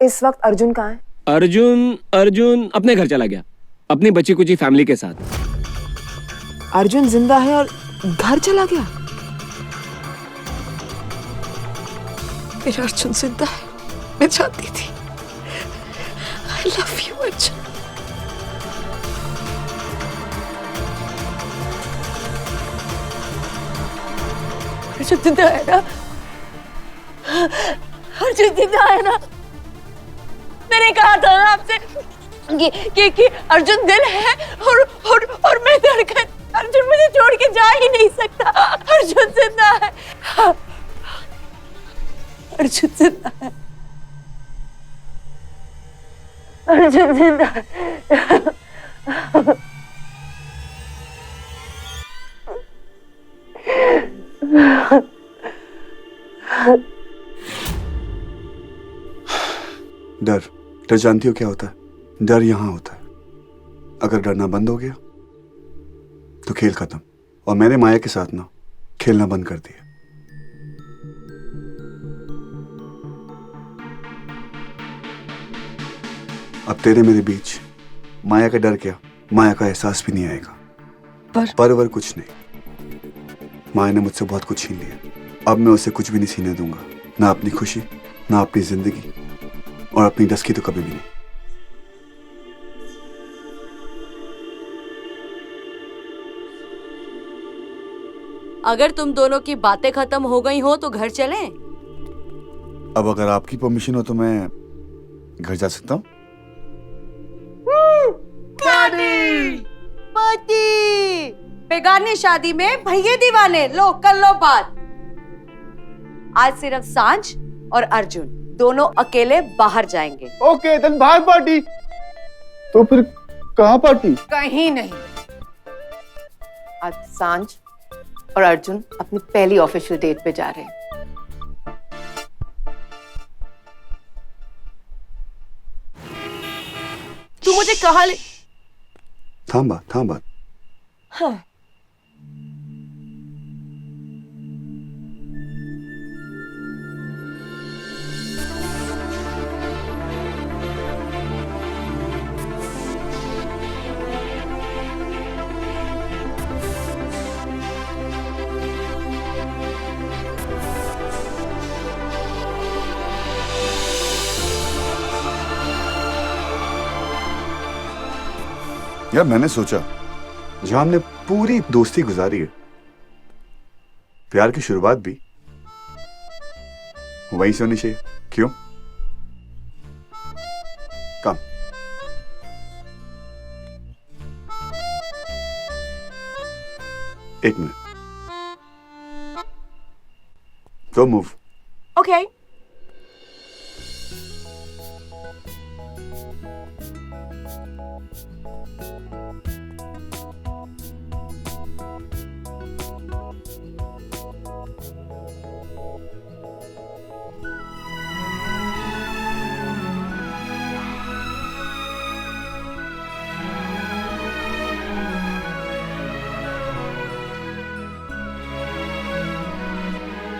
इस वक्त अर्जुन कहाँ है? अर्जुन अपने घर चला गया, अपनी बच्ची कुची फैमिली के साथ। अर्जुन जिंदा है और घर चला गया? मेरा अर्जुन जिंदा है, मैं जानती थी। I love you, Arjun. Arjun जिंदा है ना? अर्जुन जिंदा है ना? मैंने कहा था ना आपसे कि अर्जुन दिल है और मैं धड़कन। अर्जुन मुझे छोड़ के जा ही नहीं सकता। अर्जुन जिंदा है। अर्जुन जिंदा है। अर्जुन जिंदा है। डर जानती हो क्या होता है? डर यहाँ होता है। अगर डरना बंद हो गया तो खेल खत्म। और मैंने माया के साथ ना खेलना बंद कर दिया। अब तेरे मेरे बीच माया का डर क्या, माया का एहसास भी नहीं आएगा। पर कुछ नहीं। माया ने मुझसे बहुत कुछ छीन लिया। अब मैं उसे कुछ भी नहीं छीनने दूंगा, ना अपनी खुशी, ना अपनी जिंदगी, और अपनी डस्की तो कभी भी नहीं। अगर तुम दोनों की बातें खत्म हो गई हो तो घर चलें? अब अगर आपकी परमिशन हो तो मैं घर जा सकता हूँ। पति बेगानी शादी में भैये दीवाने। लो कर लो बात। आज सिर्फ सांझ और अर्जुन दोनों अकेले बाहर जाएंगे। ओके देन बाहर पार्टी। तो फिर कहाँ पार्टी? कहीं नहीं। आज सांझ और अर्जुन अपनी पहली ऑफिशियल डेट पे जा रहे हैं। तू मुझे कहाँ ले? थांबा। हाँ। यार मैंने सोचा जहां हमने पूरी दोस्ती गुजारी है, प्यार की शुरुआत भी वहीं से होनी चाहिए। क्यों? कम। एक minute. Go move. Okay.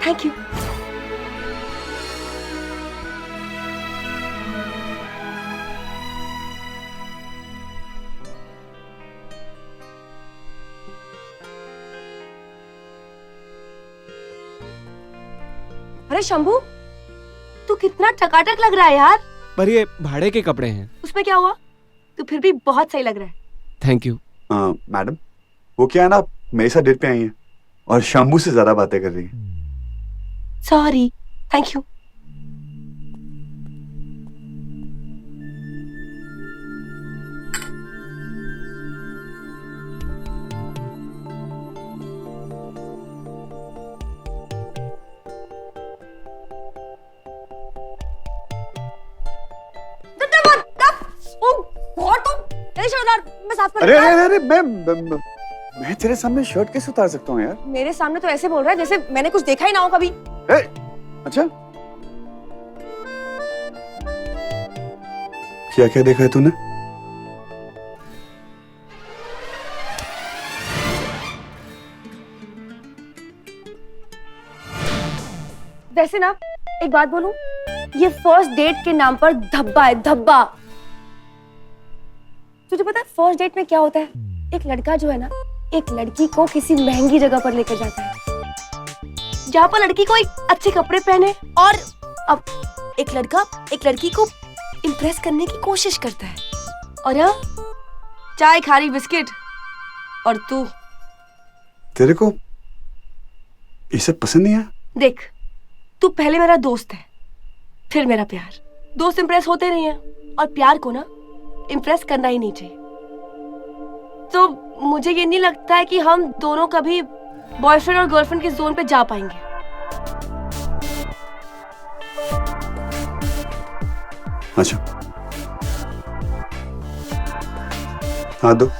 Thank you. अरे शंभू, तू कितना टकाटक लग रहा है यार। पर ये भाड़े के कपड़े हैं। उसमें क्या हुआ? तू फिर भी बहुत सही लग रहा है। Thank you. मैडम, वो क्या है ना, मेरे साथ डेट पे आई हैं और शंभू से ज्यादा बातें कर रही हैं। सॉरी। Thank you. अरे मैं तेरे सामने शर्ट कैसे उतार सकता हूँ यार? मेरे सामने तो ऐसे बोल रहा है जैसे मैंने कुछ देखा ही ना हो कभी। अच्छा, क्या क्या देखा है तूने? वैसे ना एक बात बोलूं, ये फर्स्ट डेट के नाम पर धब्बा है, धब्बा। तुझे पता है फर्स्ट डेट में क्या होता है? एक लड़का जो है ना, एक लड़की को किसी महंगी जगह पर लेकर जाता है, जहाँ पर लड़की को एक अच्छे कपड़े पहने, और अब एक लड़का एक लड़की को इम्प्रेस करने की कोशिश करता है, और यहाँ चाय खारी बिस्किट, और तू। तेरे को ये सब पसंद नहीं है? देख, तू पहले मेरा दोस्त है, फिर मेरा प्यार। दोस्त इम्प्रेस होते नहीं है, और प्यार को ना इम्प्रेस करना ही नहीं चाहिए। तो मुझे ये नहीं लगता है कि हम दोनों कभी बॉयफ्रेंड और गर्लफ्रेंड के जोन पे जा पाएंगे। अच्छा, हाथ दो।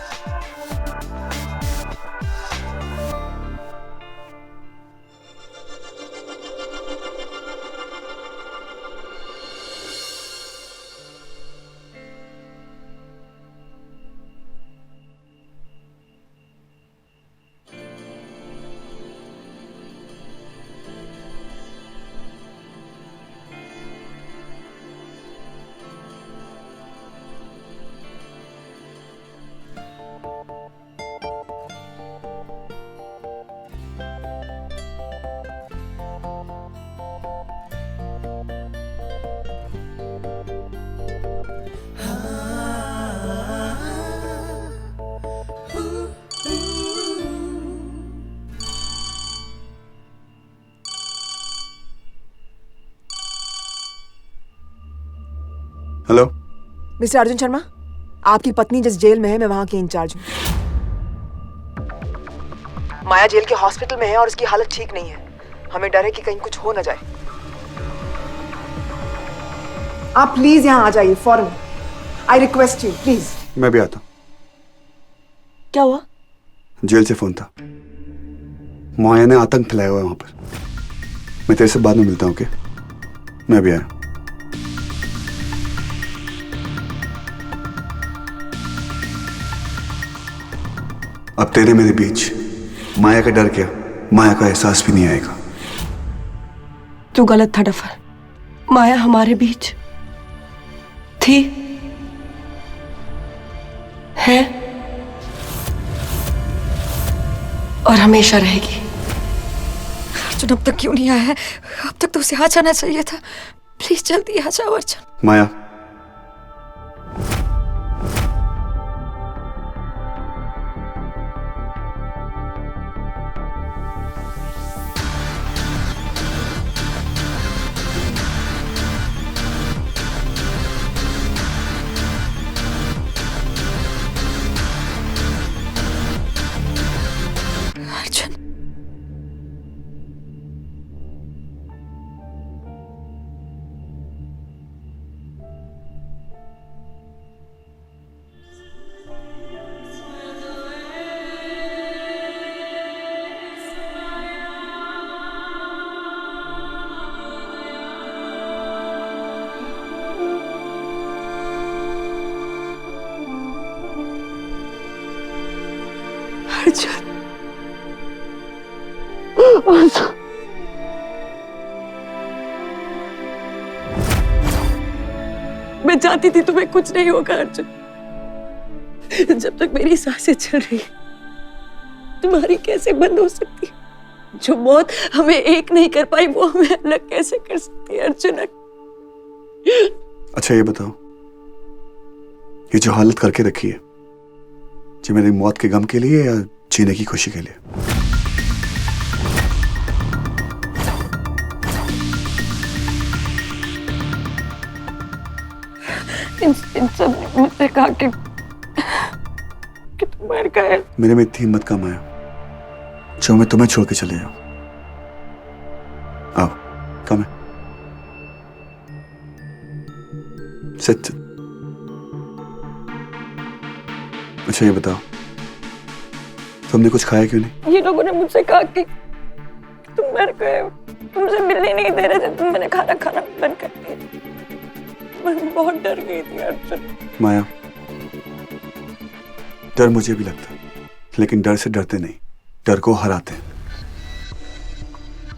हेलो मिस्टर अर्जुन शर्मा, आपकी पत्नी जिस जेल में है मैं वहां की इंचार्ज हूँ। माया जेल के हॉस्पिटल में है और उसकी हालत ठीक नहीं है। हमें डर है कि कहीं कुछ हो न जाए। आप प्लीज यहाँ आ जाइए फौरन। I request you please. मैं भी आता हूँ। क्या हुआ? जेल से फोन था, माया ने आतंक फैलाया हुआ है वहां पर। मैं तेरे से बाद में मिलता हूँ। ओके, मैं भी आया। अब तेरे मेरे बीच माया का डर क्या, माया का एहसास भी नहीं आएगा। तू गलत था डफर। माया हमारे बीच थी, है और हमेशा रहेगी। अर्जुन अब तक क्यों नहीं आया है? अब तक तो उसे आ जाना चाहिए था। प्लीज जल्दी आ जाओ अर्जुन। माया, अर्जुन मैं चाहती थी तुम्हें कुछ नहीं होगा अर्जुन। जब तक मेरी सांसें चल रही तुम्हारी कैसे बंद हो सकती? जो मौत हमें एक नहीं कर पाई वो हमें अलग कैसे कर सकती है अर्जुन? अच्छा ये बताओ, ये जो हालत करके रखी है, जो मेरी मौत के गम के लिए या जीने की खुशी के लिए? इन सब ने मुझसे कहा कि तुम मर गए। मेरे में इतनी हिम्मत कम आया जो मैं तुम्हें छोड़ के चले जाऊं। आओ, कम है। सच। अच्छा ये बताओ, तुमने कुछ खाया क्यों नहीं? ये लोगों ने मुझसे कहा कि तुम मर गए हो, तुमसे मिलने नहीं दे रहे थे, तुम मैंने खाना बंद कर दिया। मैं बहुत डर गई थी अर्जुन। माया, डर मुझे भी लगता है, लेकिन डर से डरते नहीं, डर को हराते हैं।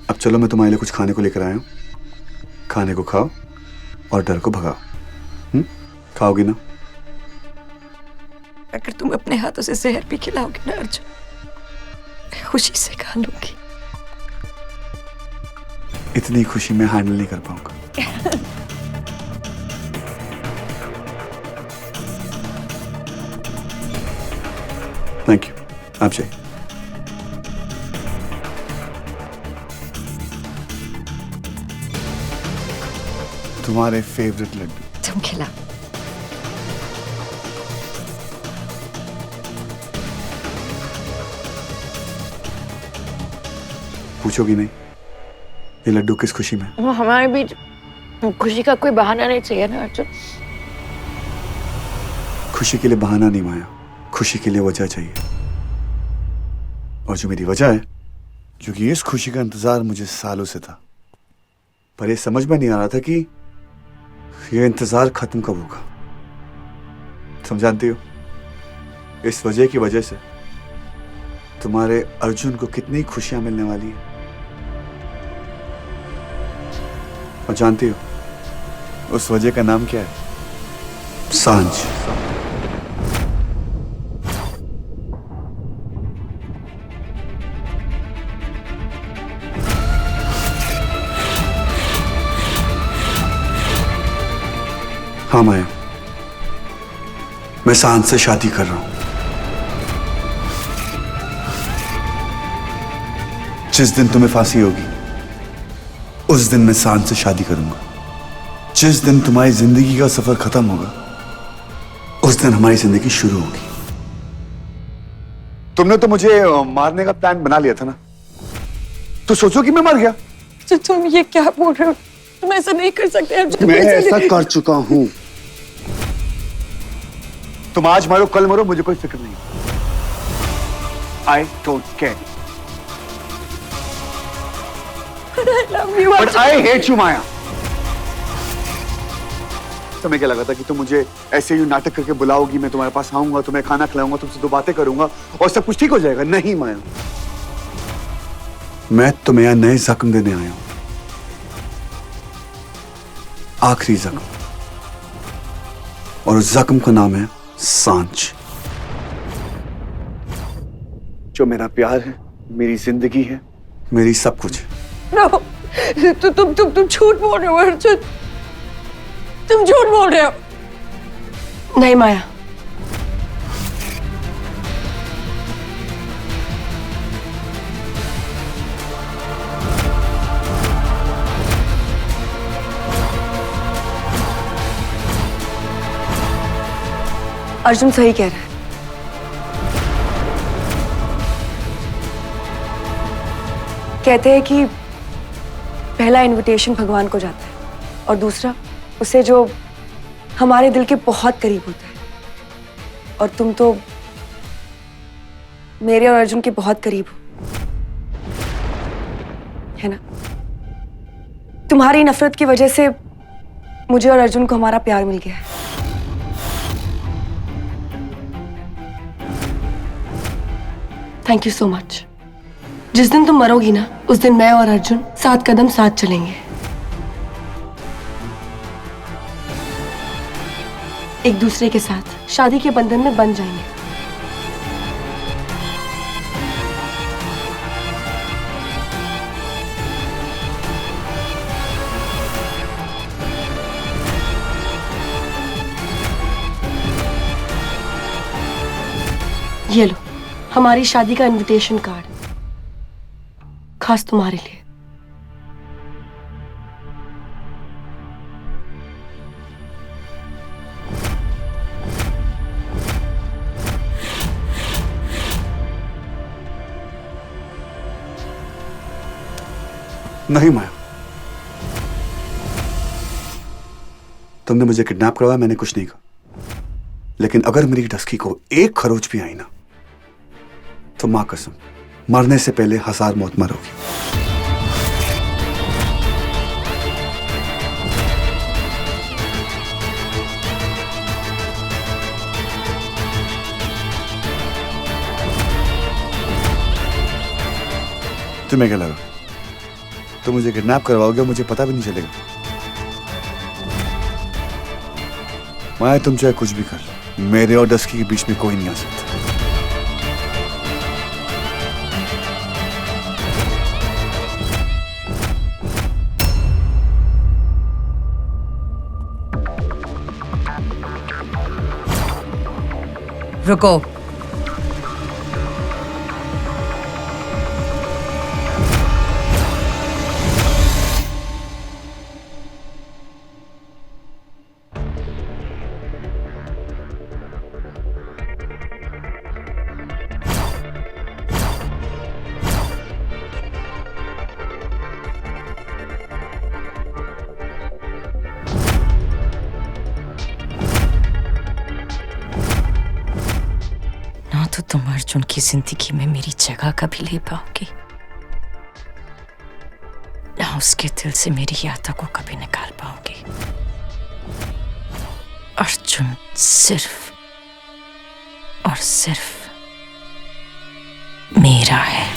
अब चलो मैं तुम्हारे लिए कुछ खाने को लेकर आया हूँ, खाने को खाओ और डर को भगाओ। खाओगी ना? अगर तुम अपने हाथों से जहर भी खिलाओगे ना अर्जुन, मैं खुशी से खा लूंगी। इतनी खुशी मैं हैंडल नहीं कर पाऊंगा। थैंक यू, आप जाइए। तुम्हारे फेवरेट लड्डू। तुम खिला। पूछोगी नहीं ये लड्डू किस खुशी में? वो हमारे बीच खुशी का कोई बहाना नहीं चाहिए ना अर्जुन। खुशी के लिए बहाना नहीं माया, खुशी के लिए वजह चाहिए। और जो मेरी वजह है, क्योंकि इस खुशी का इंतजार मुझे सालों से था, पर ये समझ में नहीं आ रहा था कि ये इंतजार खत्म कब होगा। तुम जानती हो इस वजह की वजह से तुम्हारे अर्जुन को कितनी खुशियां मिलने वाली है। और जानती हो उस वजह का नाम क्या है? सांझ। हाँ माया, मैं सांझ से शादी कर रहा हूं। जिस दिन तुम्हें फांसी होगी उस दिन मैं सांझ से शादी करूंगा। जिस दिन तुम्हारी जिंदगी का सफर खत्म होगा उस दिन हमारी जिंदगी शुरू होगी। तुमने तो मुझे मारने का प्लान बना लिया था ना, तो सोचो कि मैं मर गया। तो तुम ये क्या बोल रहे हो? तुम ऐसा नहीं कर सकते अर्जुन। मैं ऐसा कर चुका हूं। तुम आज मरो कल मरो मुझे कोई फिक्र नहीं। I don't care. But I hate you Maya. तुम्हें क्या लगा था कि तुम मुझे ऐसे ही नाटक करके बुलाओगी, मैं तुम्हारे पास आऊंगा, तुम्हें खाना खिलाऊंगा, तुमसे दो बातें करूंगा और सब कुछ ठीक हो जाएगा? नहीं माया, मैं तुम्हें यहां नए जख्म देने आया हूं। आखिरी जख्म, और उस जख्म का नाम है सांझ। जो मेरा प्यार है, मेरी जिंदगी है, मेरी सब कुछ है। नो, तुम झूठ बोल रहे हो अर्जुन। तुम झूठ बोल रहे हो। नहीं माया, अर्जुन सही कह रहा है। कहते हैं कि पहला इनविटेशन भगवान को जाता है और दूसरा उसे जो हमारे दिल के बहुत करीब होता है। और तुम तो मेरे और अर्जुन के बहुत करीब हो, है ना? तुम्हारी नफरत की वजह से मुझे और अर्जुन को हमारा प्यार मिल गया है। Thank you so much. जिस दिन तुम मरोगी ना उस दिन मैं और अर्जुन 7 कदम साथ चलेंगे, एक दूसरे के साथ शादी के बंधन में बंध जाएंगे। ये लो हमारी शादी का इनविटेशन कार्ड, खास तुम्हारे लिए। नहीं माया, तुमने मुझे किडनैप करवाया, मैंने कुछ नहीं कहा। लेकिन अगर मेरी डस्की को एक खरोच भी आई ना तो मां कसम मरने से पहले 1000 मौत मरोगी। तुम्हें क्या लगा तो मुझे किडनैप करवाओगे, मुझे पता भी नहीं चलेगा। माया तुम चाहे कुछ भी कर, मेरे और डस्की के बीच में कोई नहीं आ सकता। रुको। ना तो तुम अर्जुन की जिंदगी में मेरी जगह कभी ले पाओगी, ना उसके दिल से मेरी यादों को कभी निकाल पाओगी। अर्जुन सिर्फ और सिर्फ मेरा है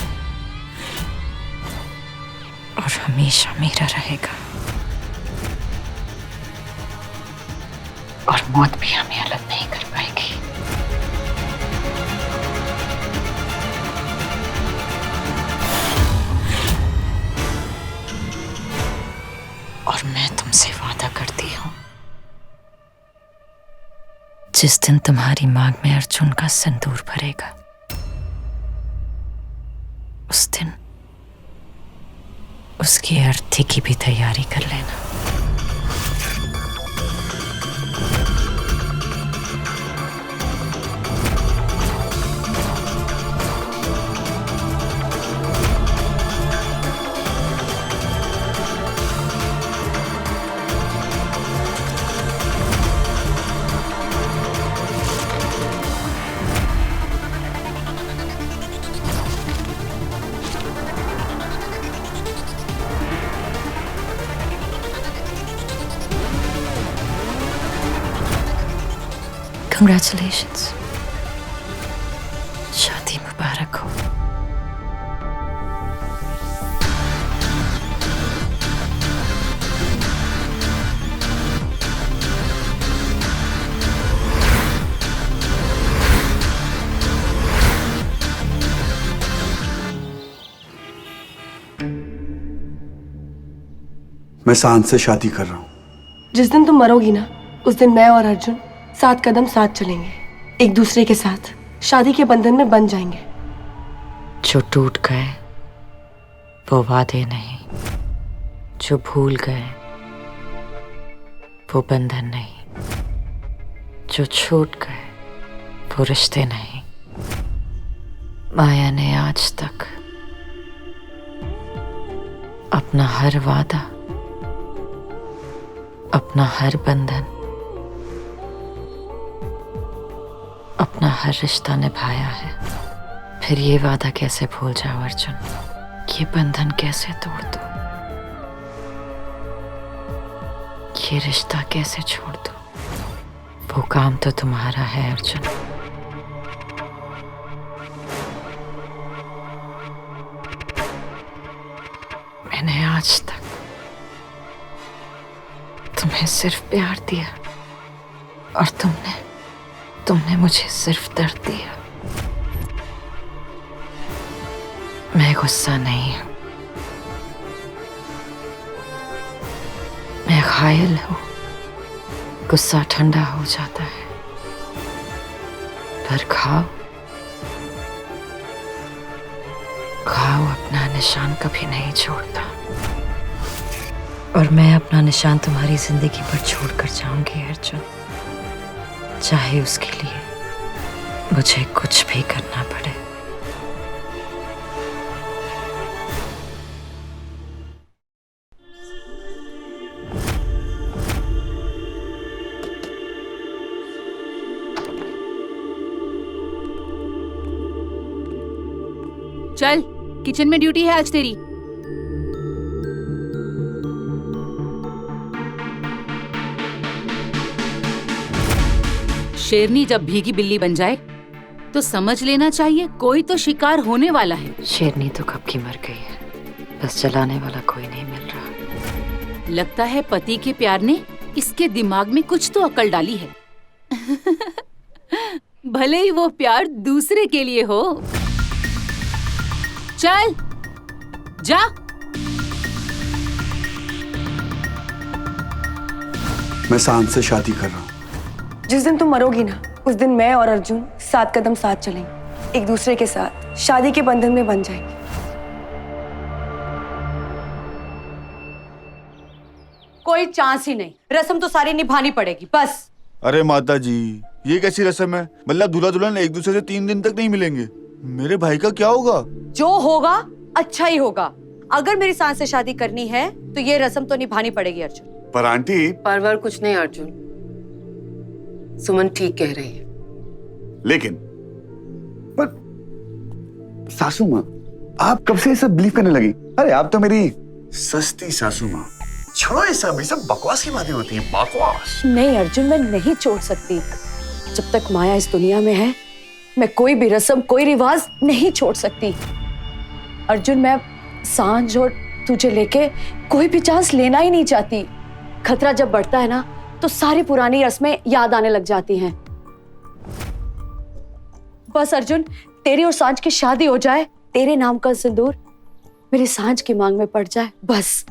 और हमेशा मेरा रहेगा, और मौत भी हमें अलग नहीं कर पाएगी। और मैं तुमसे वादा करती हूं, जिस दिन तुम्हारी मांग में अर्जुन का सिंदूर भरेगा, उस दिन उसकी अर्थी की भी तैयारी कर लेना। Congratulations. शादी मुबारक हो। मैं शांत से शादी कर रहा हूँ। जिस दिन तुम मरोगी ना, उस दिन मैं और अर्जुन 7 कदम साथ चलेंगे, एक दूसरे के साथ शादी के बंधन में बंध जाएंगे। जो टूट गए वो वादे नहीं, जो भूल गए वो बंधन नहीं, जो छूट गए वो रिश्ते नहीं। माया ने आज तक अपना हर वादा, अपना हर बंधन, अपना हर रिश्ता निभाया है। फिर ये वादा कैसे भूल जाओ अर्जुन? ये बंधन कैसे तोड़ दो? ये रिश्ता कैसे छोड़ दो? वो काम तो तुम्हारा है अर्जुन। मैंने आज तक तुम्हें सिर्फ प्यार दिया और तुमने मुझे सिर्फ दर्द दिया। मैं गुस्सा नहीं हूं, मैं घायल हूं। गुस्सा ठंडा हो जाता है, पर घाव अपना निशान कभी नहीं छोड़ता। और मैं अपना निशान तुम्हारी जिंदगी पर छोड़ कर जाऊंगी अर्जुन, चाहे उसके लिए मुझे कुछ भी करना पड़े। चल, किचन में ड्यूटी है आज तेरी। शेरनी जब भीगी बिल्ली बन जाए तो समझ लेना चाहिए कोई तो शिकार होने वाला है। शेरनी तो कब की मर गई है, बस चलाने वाला कोई नहीं मिल रहा। लगता है पति के प्यार ने इसके दिमाग में कुछ तो अकल डाली है। भले ही वो प्यार दूसरे के लिए हो। चल जा। मैं सांझ से शादी कर रहा हूँ। जिस दिन तुम मरोगी ना, उस दिन मैं और अर्जुन 7 कदम साथ चलेंगे, एक दूसरे के साथ शादी के बंधन में बन जाएंगे। कोई चांस ही नहीं, रस्म तो सारी निभानी पड़ेगी बस। अरे माता जी, ये कैसी रस्म है? मतलब दूल्हा दुल्हन एक दूसरे से 3 दिन तक नहीं मिलेंगे। मेरे भाई का क्या होगा? जो होगा अच्छा ही होगा। अगर मेरी सांस से शादी करनी है तो ये रस्म तो निभानी पड़ेगी अर्जुन। पर आंटी, परवर कुछ नहीं अर्जुन, सुमन ठीक कह रही है। लेकिन पर सासू माँ, आप कब से ये सब बिलीव करने लगी? अरे आप तो मेरी सस्ती सासू माँ। छोड़ो ये सब बकवास की बातें होती हैं, बकवास। नहीं अर्जुन, मैं नहीं छोड़ सकती। जब तक माया इस दुनिया में है, मैं कोई भी रस्म, कोई रिवाज नहीं छोड़ सकती। अर्जुन, मैं सांझ और तुझे लेके कोई भी चांस लेना ही नहीं चाहती। खतरा जब बढ़ता है ना, तो सारी पुरानी रस्में याद आने लग जाती हैं। बस अर्जुन, तेरी और सांझ की शादी हो जाए, तेरे नाम का सिंदूर मेरी सांझ की मांग में पड़ जाए, बस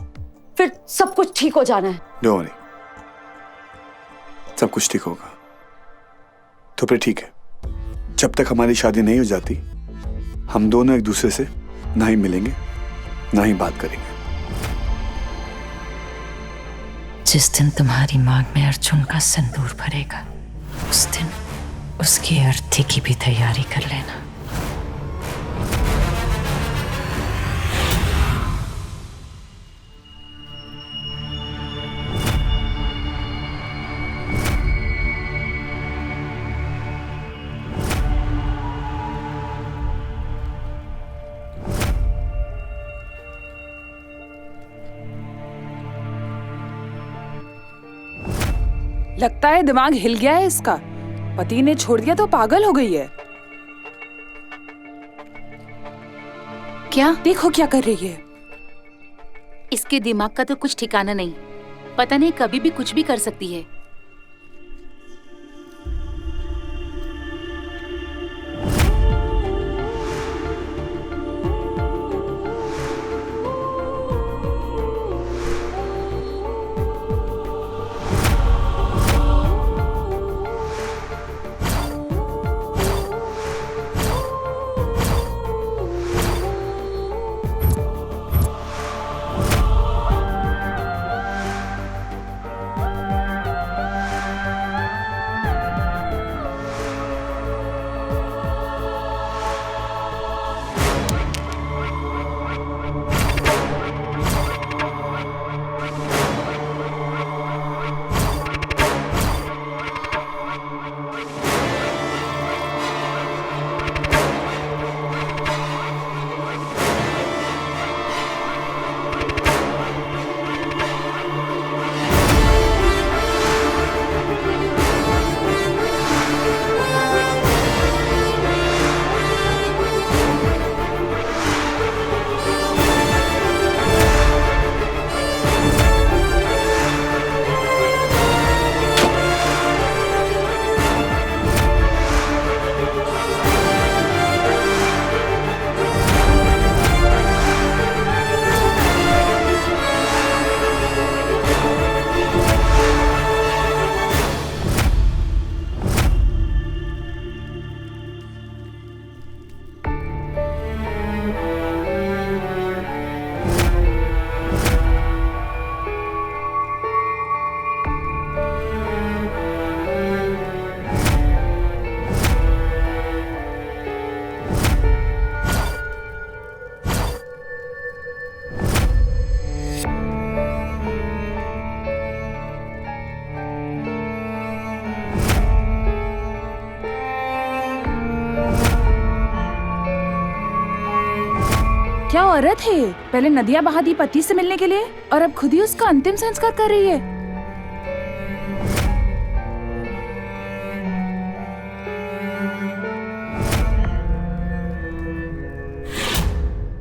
फिर सब कुछ ठीक हो जाना है। डोंट वरी, सब कुछ ठीक होगा। तो फिर ठीक है, जब तक हमारी शादी नहीं हो जाती, हम दोनों एक दूसरे से ना ही मिलेंगे, ना ही बात करेंगे। जिस दिन तुम्हारी मांग में अर्जुन का सिंदूर भरेगा, उस दिन उसकी अर्थी की भी तैयारी कर लेना। लगता है दिमाग हिल गया है इसका। पति ने छोड़ दिया तो पागल हो गई है। क्या? देखो क्या कर रही है। इसके दिमाग का तो कुछ ठिकाना नहीं। पता नहीं कभी भी कुछ भी कर सकती है। क्या औरत है, पहले नदियां बहा दी पति से मिलने के लिए और अब खुद ही उसका अंतिम संस्कार कर रही है।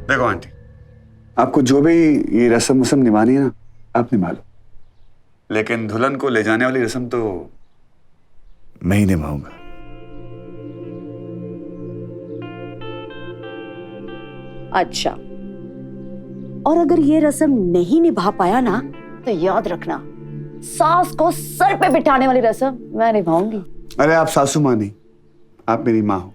देखो आंटी, आपको जो भी ये रस्म वस्म निभानी है ना, आप निभा लो, लेकिन दुल्हन को ले जाने वाली रस्म तो मैं ही निभाऊंगा। अच्छा, और अगर ये रस्म नहीं निभा पाया ना, तो याद रखना, सास को सर पे बिठाने वाली रस्म मैं निभाऊंगी। अरे आप सासू माँ नहीं, आप मेरी माँ हो।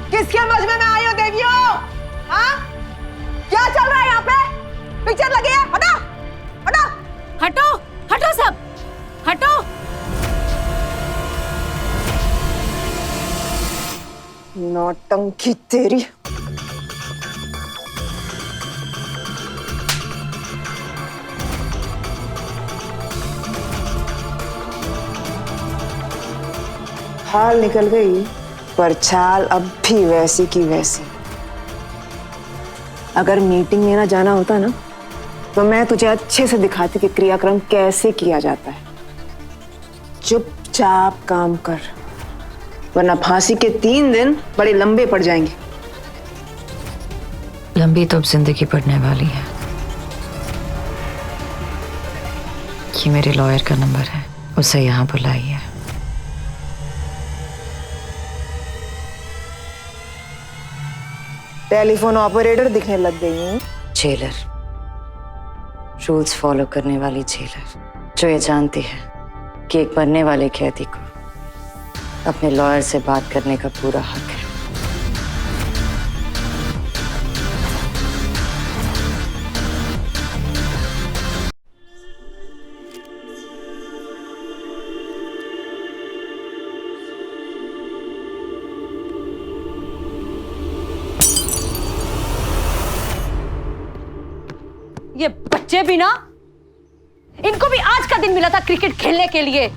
किसके मजमे में आई हो देवियों? हाँ? क्या चल रहा है यहाँ पे? पिक्चर लगी है? हटो, हटो, हटो, हटो सब, हटो। नौटंकी तेरी। हाल निकल गई, पर चाल अब भी वैसी की वैसी। अगर मीटिंग में ना जाना होता ना, तो मैं तुझे अच्छे से दिखाती कि क्रियाक्रम कैसे किया जाता है। चुपचाप काम कर, वरना फांसी के 3 दिन बड़े लंबे पड़ जाएंगे। लंबी तो अब जिंदगी पड़ने वाली है। ये मेरे लॉयर का नंबर है, उसे यहाँ बुलाइए। टेलीफोन ऑपरेटर दिखने लग गई हूँ। जेलर, रूल्स फॉलो करने वाली जेलर, जो ये जानती है कि एक बनने वाले कैदी को अपने लॉयर से बात करने का पूरा हक है। ये बच्चे भी ना, इनको भी आज का दिन मिला था क्रिकेट खेलने के लिए।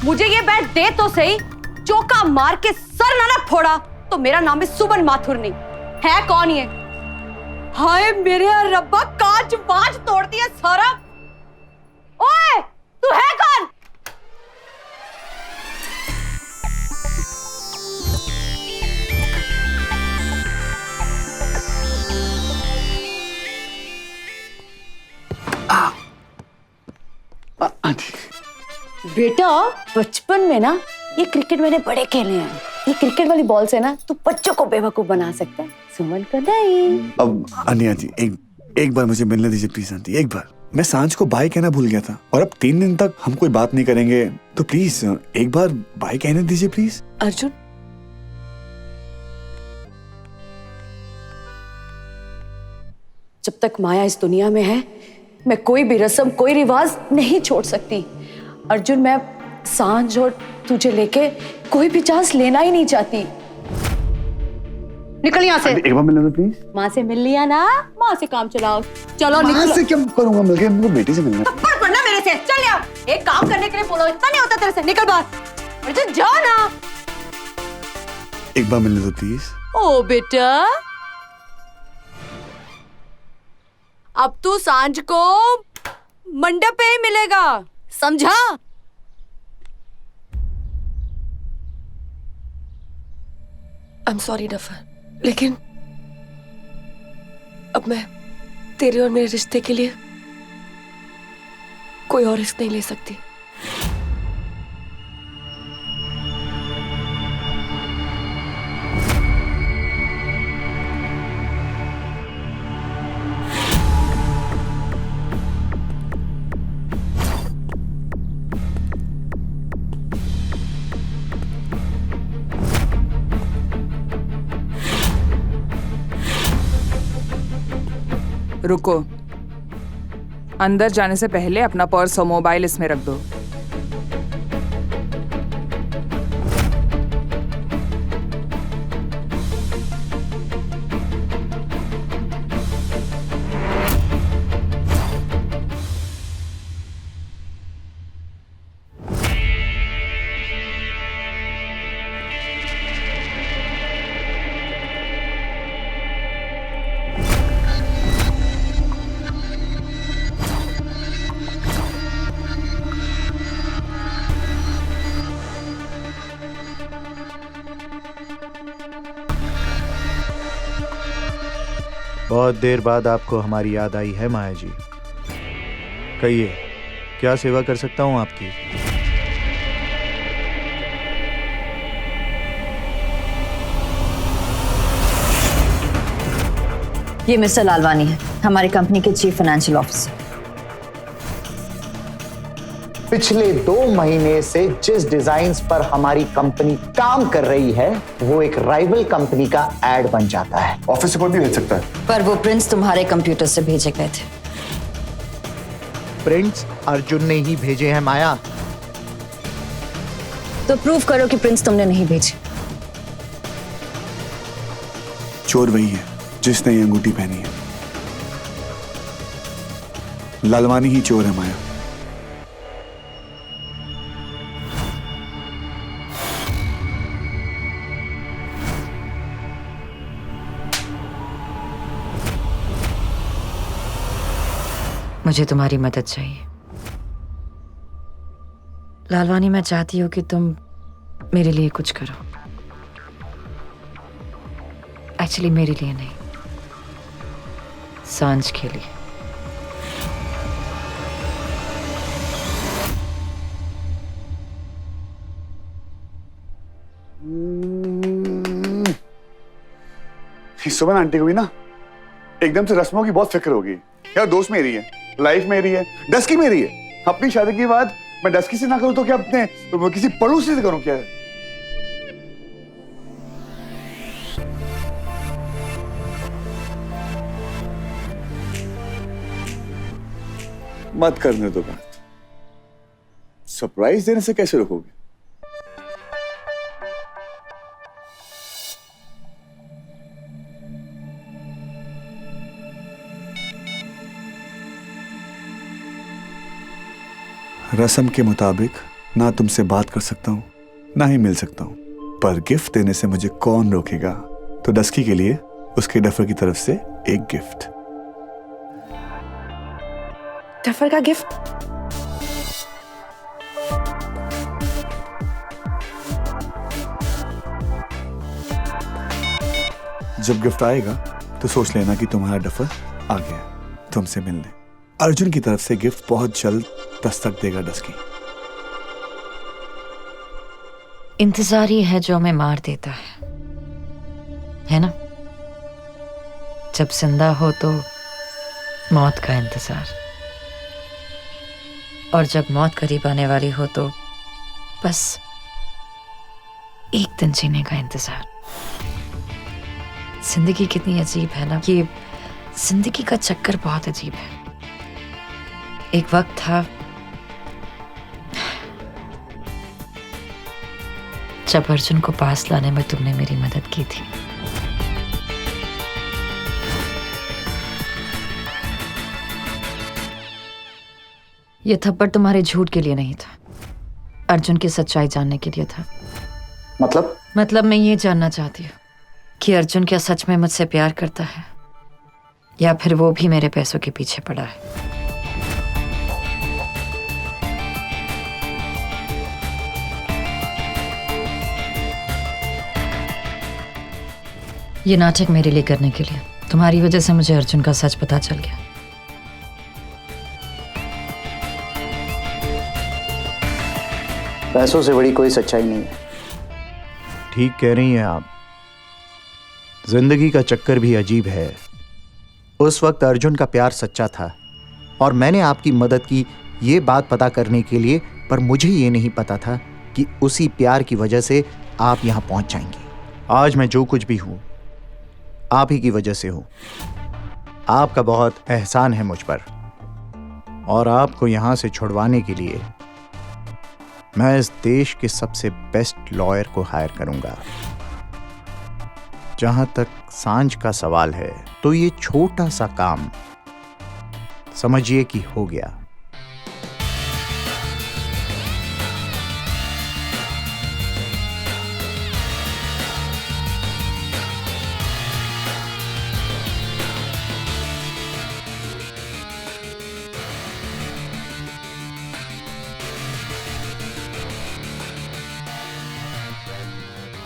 मुझे ये बैट दे तो सही, चौका मार के सर ना फोड़ा तो मेरा नाम भी सुमन माथुर नहीं है। कौन ये? हाय मेरे रब्बा, कांच बाज तोड़ दिया सारा। ओए, तू है कौन? बेटा, बचपन में ना ये क्रिकेट मैंने बड़े खेले हैं। ये क्रिकेट वाली बॉल से ना तू बच्चों को बेवकूफ बना सकता है, सुमन को नहीं। अब अनिया जी, एक बार मुझे मिलने दीजिए प्लीज आंटी, एक बार। मैं सांझ को बाय कहना भूल गया था, और अब 3 दिन तक हम कोई बात नहीं करेंगे, तो प्लीज एक बार बाय कहने दीजिए प्लीज। अर्जुन, जब तक माया इस दुनिया में है, मैं कोई भी रस्म, कोई रिवाज नहीं छोड़ सकती। अर्जुन, मैं सांझ और तुझे लेके कोई भी चांस लेना ही नहीं चाहती। निकल यहाँ से। एक बार मिलने दो प्लीज। माँ से मिल लिया ना, माँ से काम चलाओ। चलो माँ निकलो। से क्या करूंगा मिलके? मुझे बेटी से मिलना। थप्पड़ पड़ना मेरे से। चल यार, एक काम करने के लिए बोलो, इतना नहीं होता तेरे से। निकल बाहर। अर्जुन जाओ ना। एक बार मिलने दो प्लीज। ओ बेटा, अब तू सांझ को मंडप पे ही मिलेगा, समझा? आई एम सॉरी नफर, लेकिन अब मैं तेरे और मेरे रिश्ते के लिए कोई और रिस्क नहीं ले सकती। रुको, अंदर जाने से पहले अपना पर्स और मोबाइल इसमें रख दो। बहुत देर बाद आपको हमारी याद आई है माया जी। कहिए, क्या सेवा कर सकता हूं आपकी? ये मिस्टर लालवानी है, हमारी कंपनी के चीफ फाइनेंशियल ऑफिसर। पिछले 2 महीने से जिस डिजाइन्स पर हमारी कंपनी काम कर रही है वो एक राइवल कंपनी का एड बन जाता है। ऑफिस से कोई भी भेज सकता है। पर वो प्रिंट्स तुम्हारे कंप्यूटर से भेजे गए थे। प्रिंट्स अर्जुन ने ही भेजे हैं माया। तो प्रूव करो कि प्रिंट्स तुमने नहीं भेजे। चोर वही है जिसने ये अंगूठी पहनी है। लालवानी ही चोर है माया। मुझे तुम्हारी मदद चाहिए लालवानी। मैं चाहती हूँ कि तुम मेरे लिए कुछ करो। एक्चुअली मेरे लिए नहीं, सांझ के लिए। सुमन आंटी को भी ना एकदम से रस्मों की बहुत फिक्र होगी। यार दोस्त मेरी है, लाइफ मेरी है, डस्की मेरी है। अपनी शादी के बाद मैं डस्की से ना करूं तो क्या अपने किसी पड़ोसी से करूं क्या? मत करने दो बात। सरप्राइज देने से कैसे रोकोगे? रस्म के मुताबिक ना तुमसे बात कर सकता हूं ना ही मिल सकता हूं, पर गिफ्ट देने से मुझे कौन रोकेगा? तो डस्की के लिए उसके डफर की तरफ से एक गिफ्ट। डफर का गिफ्ट? जब गिफ्ट आएगा तो सोच लेना कि तुम्हारा डफर आ गया तुमसे मिलने। अर्जुन की तरफ से गिफ्ट बहुत जल्द दस्तक देगा डस्की। इंतजार ही है जो हमें मार देता है ना? जब जिंदा हो तो मौत का इंतजार, और जब मौत करीब आने वाली हो तो बस एक दिन जीने का इंतजार। जिंदगी कितनी अजीब है ना। ये जिंदगी का चक्कर बहुत अजीब है। एक वक्त था जब अर्जुन को पास लाने में तुमने मेरी मदद की थी। यह थप्पड़ तुम्हारे झूठ के लिए नहीं था, अर्जुन की सच्चाई जानने के लिए था। मतलब मैं ये जानना चाहती हूँ कि अर्जुन क्या सच में मुझसे प्यार करता है या फिर वो भी मेरे पैसों के पीछे पड़ा है। ये नाटक मेरे लिए करने के लिए तुम्हारी वजह से मुझे अर्जुन का सच पता चल गया। पैसों से बड़ी कोई सच्चाई नहीं है। ठीक कह रही हैं आप। जिंदगी का चक्कर भी अजीब है। उस वक्त अर्जुन का प्यार सच्चा था और मैंने आपकी मदद की ये बात पता करने के लिए, पर मुझे ये नहीं पता था कि उसी प्यार की वजह से आप यहाँ पहुंच जाएंगे। आज मैं जो कुछ भी हूं आप ही की वजह से हूं। आपका बहुत एहसान है मुझ पर, और आपको यहां से छुड़वाने के लिए मैं इस देश के सबसे बेस्ट लॉयर को हायर करूंगा। जहां तक सांझ का सवाल है तो ये छोटा सा काम समझिए कि हो गया।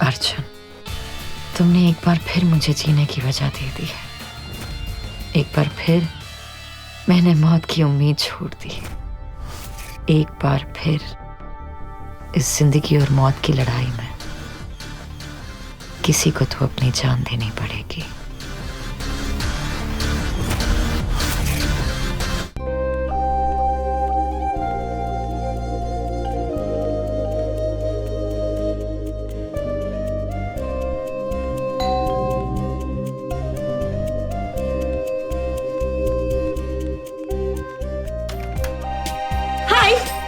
अर्जुन, तुमने एक बार फिर मुझे जीने की वजह दे दी है। एक बार फिर मैंने मौत की उम्मीद छोड़ दी। एक बार फिर इस जिंदगी और मौत की लड़ाई में किसी को तो अपनी जान देनी पड़ेगी।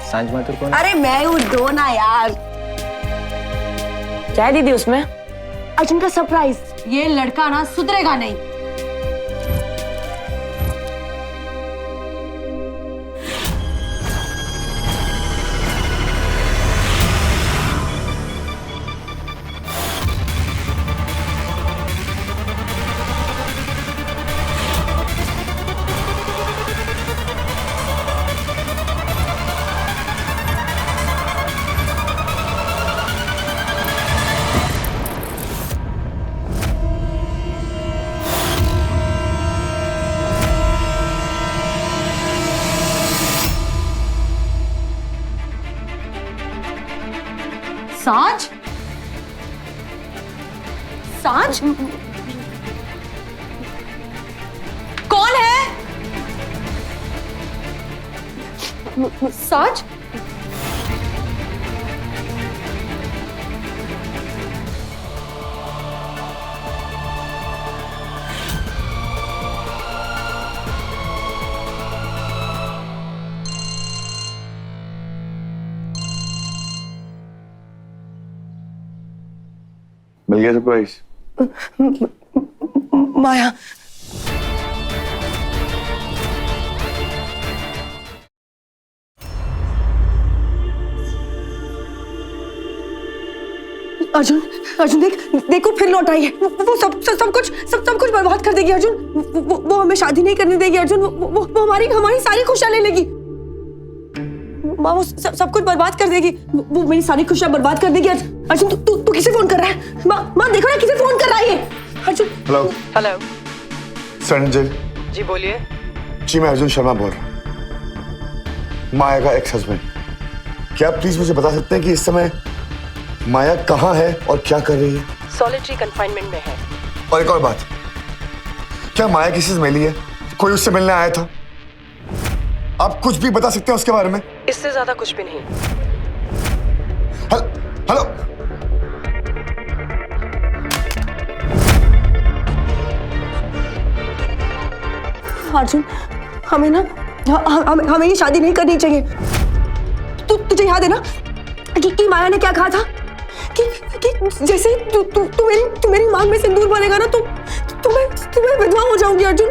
सांझ माथुर कौन? अरे मैं हूँ, दो ना यार। क्या है दीदी उसमें? अर्जुन का सरप्राइज। ये लड़का ना सुधरेगा नहीं। सांझ? सांझ? कौन है? सांझ? मिल गया सरप्राइज? माया, अर्जुन, अर्जुन देखो फिर लौट आई है। वो सब कुछ बर्बाद कर देगी अर्जुन। वो हमें शादी नहीं करने देगी अर्जुन। वो हमारी सारी खुशियां ले लेगी। माँ वो सब कुछ बर्बाद कर देगी। वो मेरी सारी खुशियां बर्बाद कर देगी। अर्जुन तू किसे फोन कर रहा है? माँ देखो ना किसे फोन कर रहा है ये। अर्जुन। Hello hello. संजय जी बोलिए। जी मैं अर्जुन शर्मा बोल रहा हूँ, माया का एक्स हस्बैंड। क्या आप प्लीज मुझे बता सकते हैं कि इस समय माया कहाँ है और क्या कर रही है? सॉलिटरी कंफाइनमेंट में है। और एक और बात, क्या माया किसी से मिली है? कोई उससे मिलने आया था? आप कुछ भी बता सकते हैं उसके बारे में? इससे ज्यादा कुछ भी नहीं। हेलो, अर्जुन हमें ये शादी नहीं करनी चाहिए। तुझे याद है ना कि माया ने क्या कहा था कि जैसे तू मेरी मांग में सिंदूर भरेगा ना तो मैं विधवा हो जाऊंगी अर्जुन।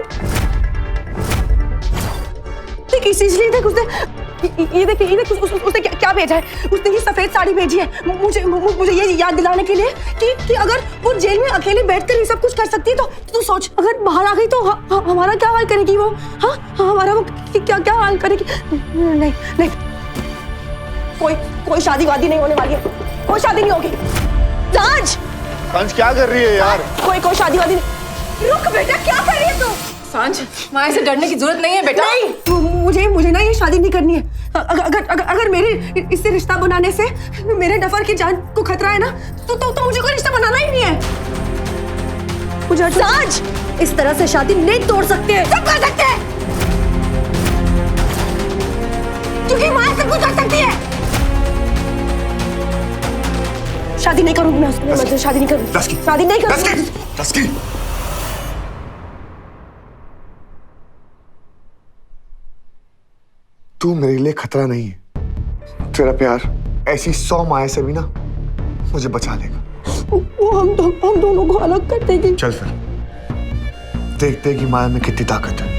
देख इसलिए देख उसने उसने क्या भेजा है। उसने ये सफेद साड़ी भेजी है मुझे ये याद दिलाने के लिए कि अगर वो जेल में अकेले बैठकर ये सब कुछ कर सकती है तो तू सोच अगर बाहर आ गई तो हमारा क्या हाल करेगी वो? हाँ हमारा वो क्या हाल करेगी? नहीं कोई शादी वादी नहीं होने वाली है। कोई शादी नहीं होगी। सांझ क्या कर रही है यार? कोई शादी वादी नहीं। रुक बेटा, क्या कर रही है तू? सांझ माया से डरने की जरूरत नहीं है बेटा। नहीं मुझे ना ये शादी नहीं करनी है। अगर मेरे इससे रिश्ता बनाने से मेरे नफर की जान को खतरा है ना तो मुझे कोई रिश्ता बनाना ही नहीं है। मुझे सांझ इस तरह से शादी नहीं तोड़ सकते। सब कर सकते हैं क्योंकि माया सब कुछ कर सकती है। शादी नहीं करूंगी मैं उसके। शादी नहीं करूंगी। शादी नहीं करूंगी। तू मेरे लिए खतरा नहीं है। तेरा प्यार ऐसी 100 माया से भी ना मुझे बचा लेगा। वो हम दोनों को अलग कर देगी। चल फिर देखते हैं कि माया में कितनी ताकत है।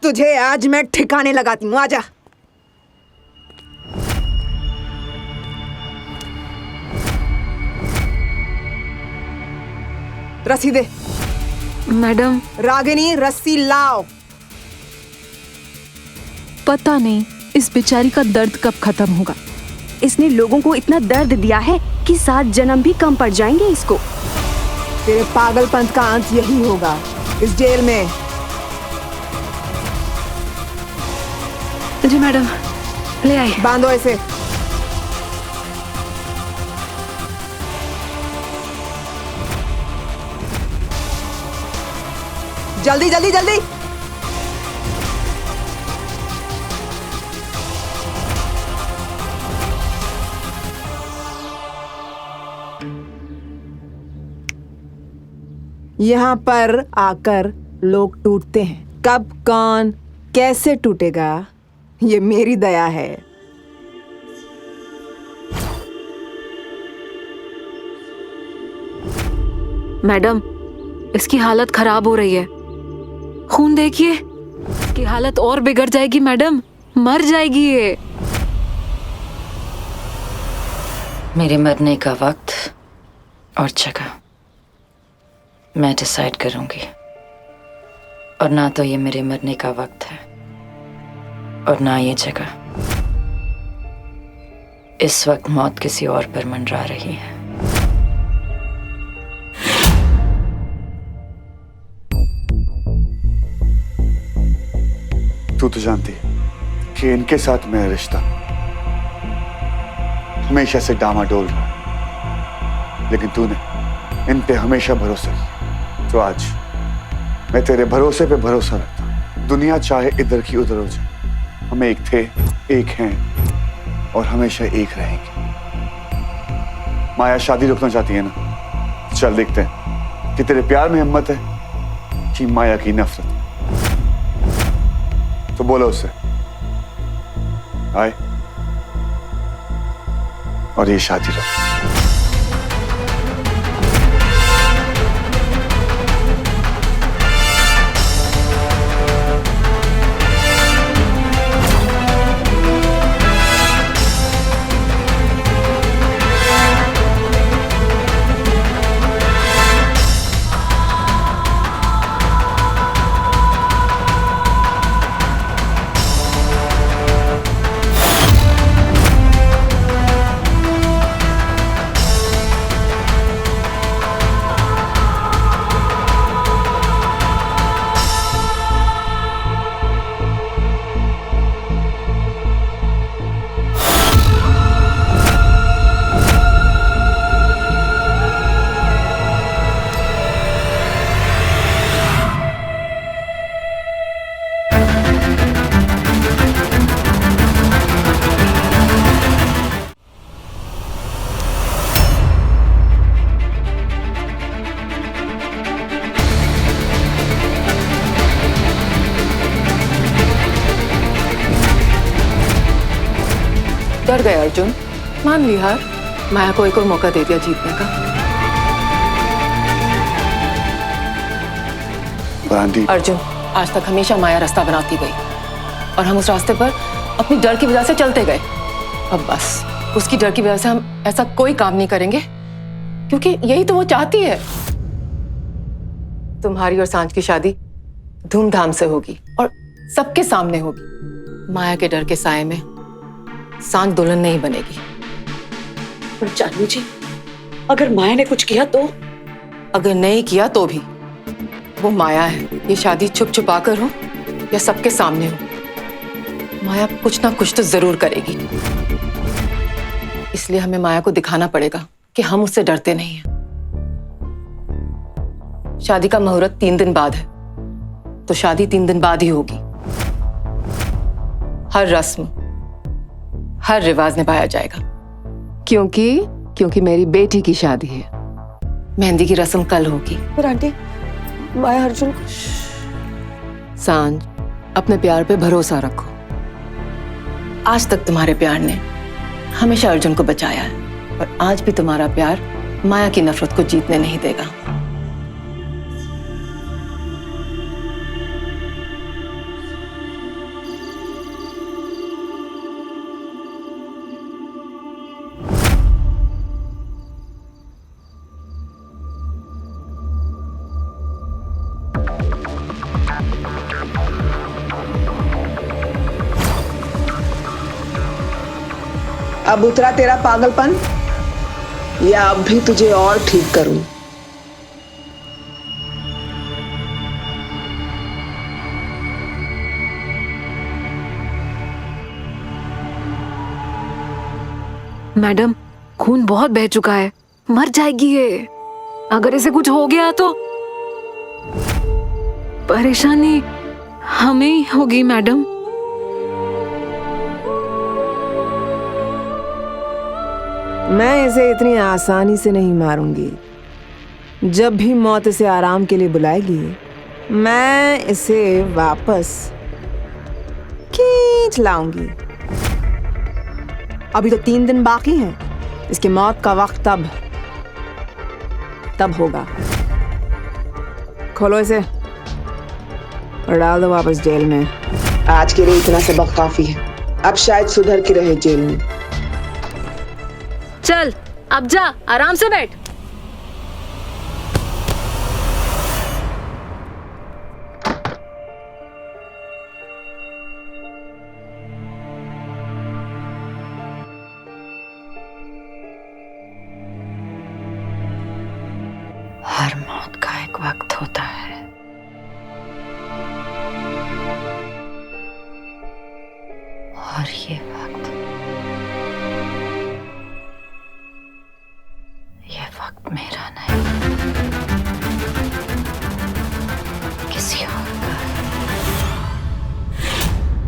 तुझे आज मैं ठिकाने लगाती हूँ। आजा रस्सी दे। मैडम रागिनी रस्सी लाओ। पता नहीं इस बेचारी का दर्द कब खत्म होगा। इसने लोगों को इतना दर्द दिया है कि 7 जन्म भी कम पड़ जाएंगे इसको। तेरे पागलपन का अंत यही होगा, इस जेल में। जी मैडम, ले आए। बांधो इसे। जल्दी जल्दी जल्दी। यहाँ पर आकर लोग टूटते हैं। कब कौन कैसे टूटेगा ये मेरी दया है। मैडम, इसकी हालत खराब हो रही है। खून देखिए कि हालत और बिगड़ जाएगी मैडम, मर जाएगी ये। मेरे मरने का वक्त और जगह मैं डिसाइड करूंगी, और ना तो ये मेरे मरने का वक्त है और ना ये जगह। इस वक्त मौत किसी और पर मंडरा रही है। तू तो जानती है कि इनके साथ मेरा रिश्ता हमेशा से डामाडोल रहा, लेकिन तूने इन पे हमेशा भरोसा किया। तो आज मैं तेरे भरोसे पे भरोसा रखता हूं। दुनिया चाहे इधर की उधर हो जाए, हम एक थे, एक हैं और हमेशा एक रहेंगे। माया शादी रुकना चाहती है ना? चल देखते हैं कि तेरे प्यार में हिम्मत है कि माया की नफरत। तो बोलो उससे आए और ये शादी रख। डर गए अर्जुन, मान ली हार। माया को एक और मौका दे दिया जीतने का। अर्जुन, आज तक हमेशा माया रास्ता बनाती गई और हम उस रास्ते पर अपनी डर की वजह से चलते गए। अब बस उसकी डर की वजह से हम ऐसा कोई काम नहीं करेंगे, क्योंकि यही तो वो चाहती है। तुम्हारी और सांझ की शादी धूमधाम से होगी और सबके सामने होगी। माया के डर के साए में सांझ दुल्हन नहीं बनेगी। पर जानू जी, अगर माया ने कुछ किया तो? अगर नहीं किया तो भी वो माया है। ये शादी छुप छुपा कर हो या सबके सामने हो, माया कुछ ना कुछ तो जरूर करेगी। इसलिए हमें माया को दिखाना पड़ेगा कि हम उससे डरते नहीं हैं। शादी का मुहूर्त 3 दिन बाद है, तो शादी 3 दिन बाद ही होगी। हर रस्म, हर रिवाज निभाया जाएगा, क्योंकि मेरी बेटी की शादी है। मेहंदी की रस्म कल होगी। पर आंटी, माया अर्जुन को... सांझ, अपने प्यार पे भरोसा रखो। आज तक तुम्हारे प्यार ने हमेशा अर्जुन को बचाया है, और आज भी तुम्हारा प्यार माया की नफरत को जीतने नहीं देगा। अब उतरा तेरा पागलपन या अब भी तुझे और ठीक करूं? मैडम, खून बहुत बह चुका है, मर जाएगी ये। अगर इसे कुछ हो गया तो परेशानी हमें ही होगी मैडम। मैं इसे इतनी आसानी से नहीं मारूंगी। जब भी मौत इसे आराम के लिए बुलाएगी, मैं इसे वापस खींच लाऊंगी। अभी तो 3 दिन बाकी हैं। इसकी मौत का वक्त तब होगा। खोलो इसे और डाल दो वापस जेल में। आज के लिए इतना सबक काफी है। अब शायद सुधर के रहे जेल में। चल अब जा, आराम से बैठ। हर मौत का एक वक्त होता है। और ये वक्त मेरा नहीं, किसी और का है।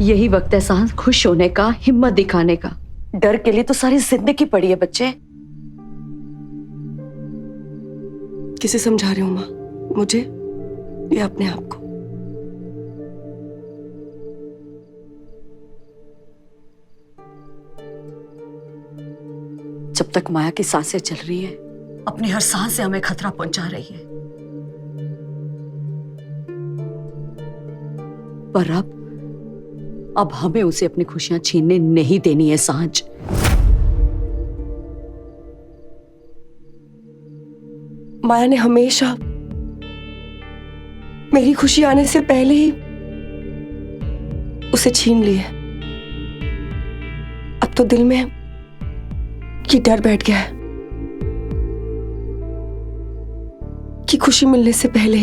यही वक्त है सांस खुश होने का, हिम्मत दिखाने का। डर के लिए तो सारी जिंदगी पड़ी है बच्चे। किसे समझा रही हूँ माँ? मुझे या अपने आप को? जब तक माया की सांसें चल रही है, अपनी हर सांस से हमें खतरा पहुंचा रही है। पर अब हमें उसे अपनी खुशियां छीनने नहीं देनी है सांझ। माया ने हमेशा मेरी खुशी आने से पहले ही उसे छीन ली है। अब तो दिल में ये डर बैठ गया है कि खुशी मिलने से पहले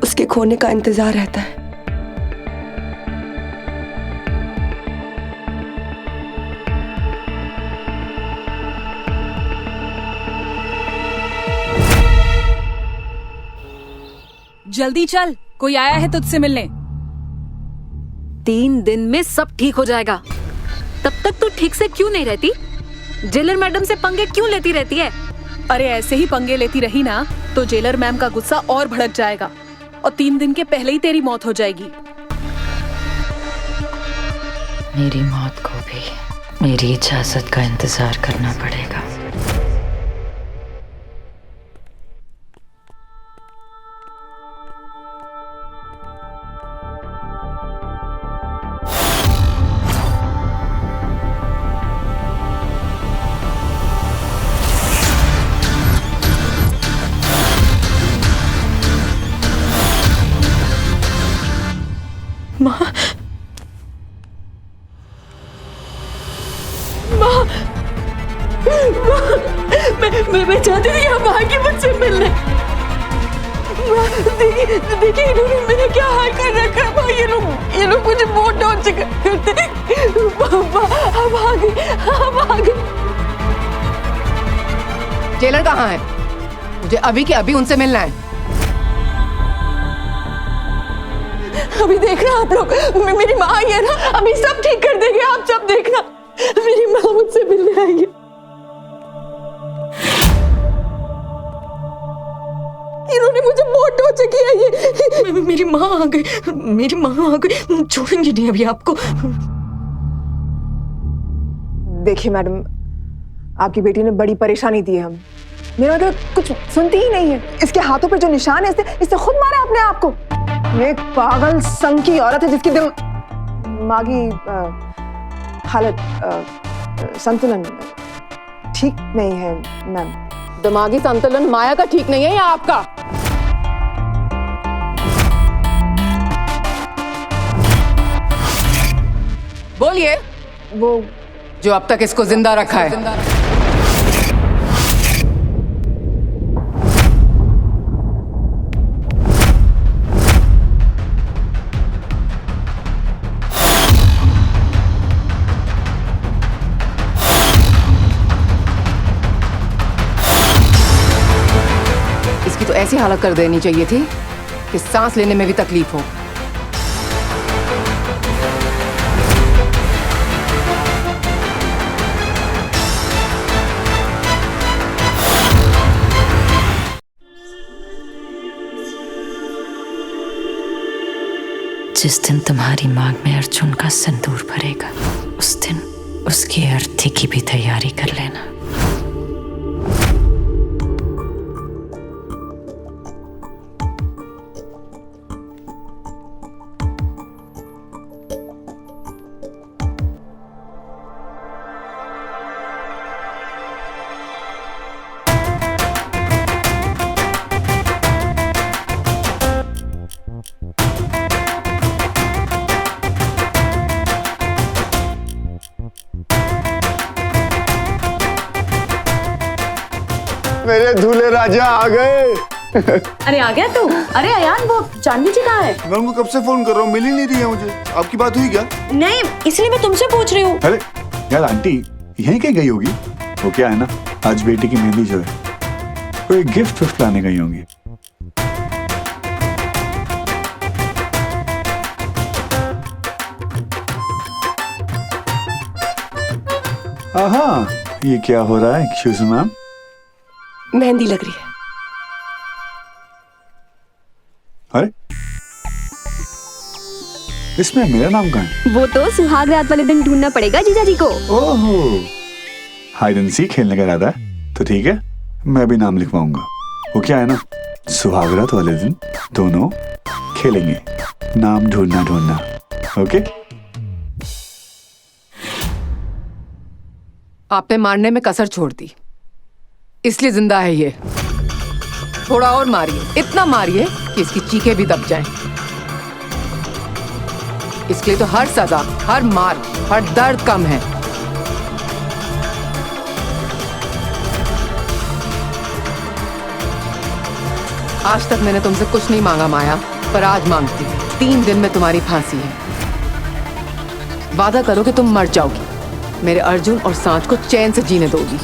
उसके खोने का इंतजार रहता है। जल्दी चल, कोई आया है तुझसे मिलने। 3 दिन में सब ठीक हो जाएगा। तब तक तू ठीक से क्यों नहीं रहती? जेलर मैडम से पंगे क्यों लेती रहती है? अरे ऐसे ही पंगे लेती रही ना तो जेलर मैम का गुस्सा और भड़क जाएगा और 3 दिन के पहले ही तेरी मौत हो जाएगी। मेरी मौत को भी मेरी इजाजत का इंतजार करना पड़ेगा। मैं चाहती थी आप आके मुझसे मिलने। देखिए इन्होंने मेरा क्या हाल कर रखा है। माँ, ये लोग मुझे बहुत टॉर्चर करते हैं। अब आगे जेलर कहाँ है? मुझे अभी के अभी उनसे मिलना है। अभी देखना आप लोग, मेरी माँ आई है ना, अभी सब ठीक कर देंगे। आप सब देखना, मेरी माँ मुझसे मिलने आई है। इन्होंने मुझे बहुत टॉर्चर किया। ये मेरी माँ आ गई, मेरी माँ आ गई। छोड़ेंगे नहीं अभी आपको। देखिए मैडम, आपकी बेटी ने बड़ी परेशानी दी है हमें। मेरा मतलब कुछ सुनती ही नहीं है। इसके हाथों पर जो निशान है, इससे खुद मारा अपने आप को। एक पागल संग की औरत है जिसकी दिमागी हालत, संतुलन ठीक नहीं है मैम। दिमागी संतुलन माया का ठीक नहीं है या आपका? बोलिए। वो जो अब तक इसको जिंदा रखा है। इसकी तो ऐसी हालत कर देनी चाहिए थी कि सांस लेने में भी तकलीफ हो। जिस दिन तुम्हारी मांग में अर्जुन का सिंदूर भरेगा, उस दिन उसकी अर्थी की भी तैयारी कर लेना। मेरे दूल्हे राजा आ गए। अरे आ गया तू? अरे अयान, वो जानवी जी कहाँ है? मैं उनको कब से फोन कर रहा हूँ, मिल ही नहीं रही है मुझे। आपकी बात हुई क्या? नहीं, इसलिए मैं तुमसे पूछ रही हूँ। अरे यार आंटी यहीं कहीं गई होगी। वो क्या है ना, आज बेटी की मेहंदी जो है, कोई गिफ्ट विफ्ट लाने गई होंगी। आहा, ये क्या हो रहा है? Excuse me ma'am. मेहंदी लग रही है। अरे इसमें मेरा नाम कहाँ है? वो तो सुहाग रात वाले दिन ढूंढना पड़ेगा जीजा जी को। ओहो, हाइड एंड सीक खेलने का इरादा है तो ठीक है, मैं भी नाम लिखवाऊंगा। वो क्या है ना, सुहाग रात वाले दिन दोनों खेलेंगे, नाम ढूंढना ढूंढना। ओके? आपने मारने में कसर छोड़ दी, इसलिए जिंदा है ये। थोड़ा और मारिए, इतना मारिए कि इसकी चीखें भी दब जाएं। इसके लिए तो हर सजा, हर मार, हर दर्द कम है। आज तक मैंने तुमसे कुछ नहीं मांगा माया, पर आज मांगती हूं। 3 दिन में तुम्हारी फांसी है। वादा करो कि तुम मर जाओगी, मेरे अर्जुन और सांच को चैन से जीने दोगी।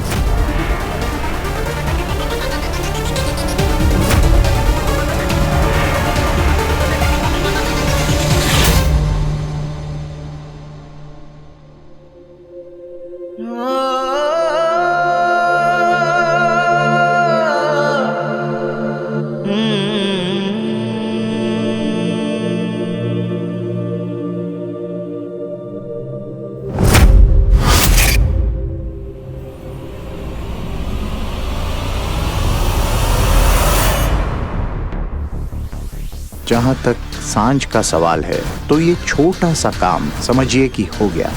जहां तक सांझ का सवाल है तो ये छोटा सा काम समझिए कि हो गया।